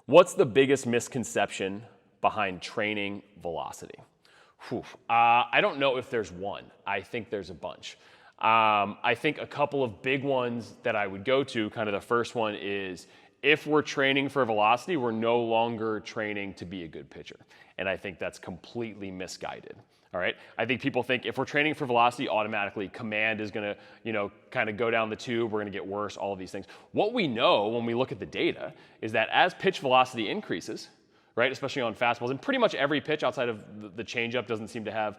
What's the biggest misconception behind training velocity? I don't know if there's one. I think there's a bunch. I think a couple of big ones that I would go to, kind of the first one is if we're training for velocity, we're no longer training to be a good pitcher. And I think that's completely misguided. All right. I think people think if we're training for velocity, automatically command is going to, kind of go down the tube. We're going to get worse, all of these things. What we know when we look at the data is that as pitch velocity increases, right, especially on fastballs, and pretty much every pitch outside of the changeup doesn't seem to have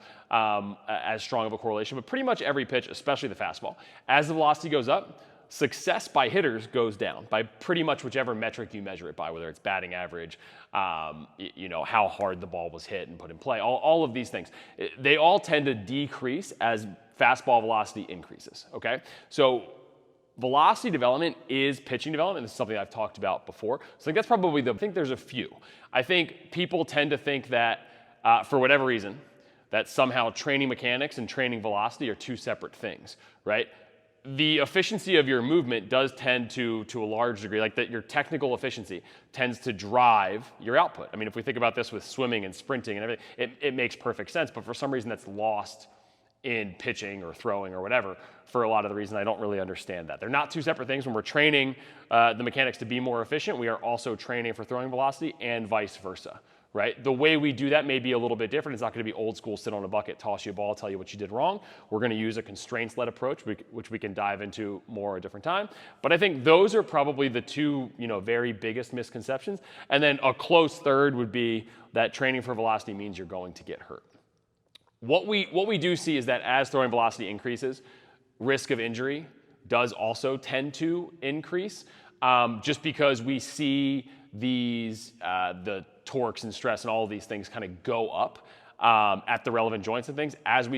as strong of a correlation, but pretty much every pitch, especially the fastball, as the velocity goes up, success by hitters goes down by pretty much whichever metric you measure it by, whether it's batting average, how hard the ball was hit and put in play, all of these things. They all tend to decrease as fastball velocity increases, okay? So velocity development is pitching development. This is something I've talked about before. So I think that's probably I think there's a few. I think people tend to think that, for whatever reason, that somehow training mechanics and training velocity are two separate things, right? The efficiency of your movement does tend to a large degree, like that your technical efficiency tends to drive your output. I mean, if we think about this with swimming and sprinting and everything, it makes perfect sense, but for some reason that's lost in pitching or throwing or whatever for a lot of the reasons I don't really understand that. They're not two separate things. When we're training the mechanics to be more efficient, we are also training for throwing velocity and vice versa, right? The way we do that may be a little bit different. It's not going to be old school, sit on a bucket, toss you a ball, tell you what you did wrong. We're going to use a constraints-led approach, which we can dive into more at a different time. But I think those are probably the two, very biggest misconceptions. And then a close third would be that training for velocity means you're going to get hurt. What we do see is that as throwing velocity increases, risk of injury does also tend to increase, just because we see these the torques and stress and all of these things kind of go up at the relevant joints and things as we see